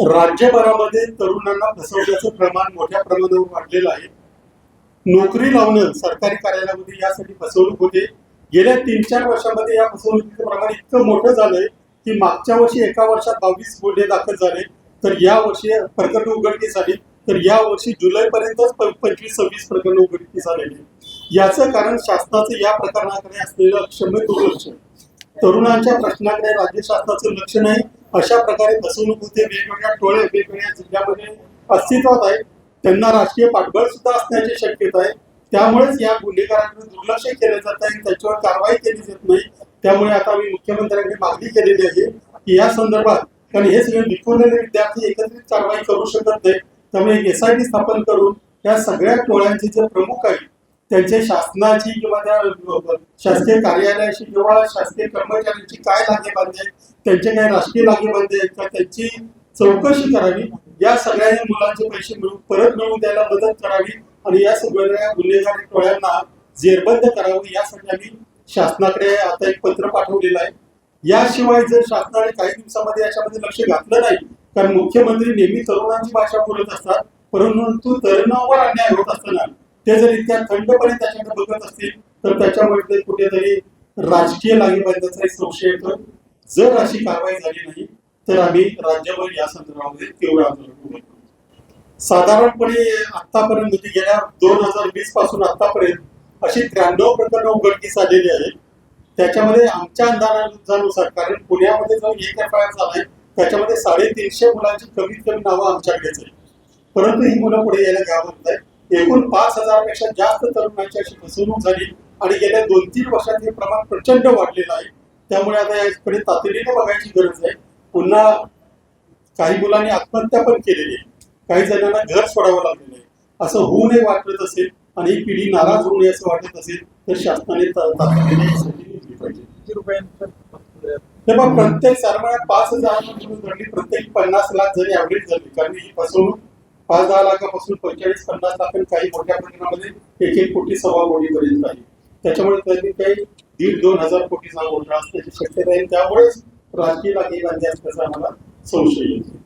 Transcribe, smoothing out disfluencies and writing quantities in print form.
राज्यभरामध्ये तरुणांना फसवण्याचं प्रमाण मोठ्या प्रमाणावर वाढलेलं आहे. नोकरी लावणं सरकारी कार्यालयामध्ये यासाठी फसवणूक होते. गेल्या 3-4 वर्षांमध्ये या फसवणुकीचं प्रमाण इतकं मोठं झालंय की मागच्या वर्षी एका वर्षात 22 गुन्हे दाखल झाले, तर या वर्षी प्रकरण उघडकीस आली, तर या वर्षी जुलैपर्यंतच 25-26 प्रकरण उघडकीस आलेली. याचं कारण शासनाचं या प्रकरणाकडे असलेलं अक्षम्य दुर्लक्ष. तरुणांच्या प्रश्नाकडे राज्य शासनाचं लक्ष नाही. अशा प्रकारे फसवणूक होते. वेगवेगळ्या टोळे वेगवेगळ्या जिल्ह्यामध्ये अस्तित्वात आहे. त्यांना राजकीय पाठबळ सुद्धा असण्याची शक्यता आहे. त्यामुळेच या गुन्हेगारांकडे दुर्लक्ष केलं जात आहे, त्याच्यावर कारवाई केली जात नाही. त्यामुळे आता मी मुख्यमंत्र्यांनी मागणी केलेली आहे की या संदर्भात, कारण हे सगळे विखुरलेले विद्यार्थी एकत्रित कारवाई करू शकत नाही, त्यामुळे SIT स्थापन करून या सगळ्या टोळ्यांचे जे प्रमुख आहेत त्यांचे शासनाची किंवा त्या शासकीय कार्यालयाशी किंवा शासकीय कर्मचाऱ्यांची काय लागेबांधे आहेत, त्यांचे काय राजकीय लागेबांधे आहेत का, त्यांची चौकशी करावी. या सगळ्या मुलांचे पैसे परत मिळवून द्यायला मदत करावी आणि या सगळ्या गुन्हेगारी टोळ्यांना जेरबंद करावं, यासाठी आम्ही शासनाकडे आता एक पत्र पाठवलेलं आहे. याशिवाय जर शासनाने काही दिवसामध्ये याच्यामध्ये लक्ष घातलं नाही, कारण मुख्यमंत्री नेहमी तरुणांची भाषा बोलत असतात, परंतु तरुणांवर अन्याय होत असताना ते जर इतक्या थंडपणे त्याच्याकडे बघत असतील तर त्याच्यामध्ये कुठेतरी राजकीय लागेबांध्याचा संशय येतो. जर अशी कारवाई झाली नाही तर आम्ही राज्यभर या संदर्भामध्ये तीव्र आंदोलन करू. साधारणपणे आतापर्यंत गेल्या 2020 पासून आतापर्यंत अशी 93 प्रकरणं उघडकीस आलेली आहेत. त्याच्यामध्ये आमच्या अंदाजानुसार, कारण पुण्यामध्ये जो एक FIR झालाय त्याच्यामध्ये 350 मुलांची कमीत कमी नावं आमच्याकडेच आहे, परंतु ही मुलं पुढे यायला घाबरत आहेत. एकूण 5000 पेक्षा जास्त तरुणांची अशी फसवणूक झाली आणि गेल्या 2-3 वर्षात हे प्रमाण प्रचंड वाढलेलं आहे. त्यामुळे आता याकडे तातडीने बघायची गरज आहे. पुन्हा काही मुलांनी आत्महत्या पण केलेली आहे, काही जणांना घर सोडावं लागलेलं आहे. असं होऊ नये वाटत असेल आणि ही पिढी नाराज होऊ नये असं वाटत असेल तर शासनाने तातडीने घेतली पाहिजे. तेव्हा प्रत्येक सारमळ्यात 5000 घडली, प्रत्येक 50 लाख जरी ऍव्हरेज झाली, कारण ही फसवणूक 5-10 लाखापासून 45-50 लाख, काही मोठ्या प्रमाणामध्ये 1-1 कोटी 1.25 कोटी पर्यंत आहे. त्याच्यामुळे त्यांनी काही 1,500-2 हजार कोटीचा घोटाळा असण्याची शक्यता आहे. त्यामुळेच राजकीय लागेबांधे असल्याचा आम्हाला संशय येतो.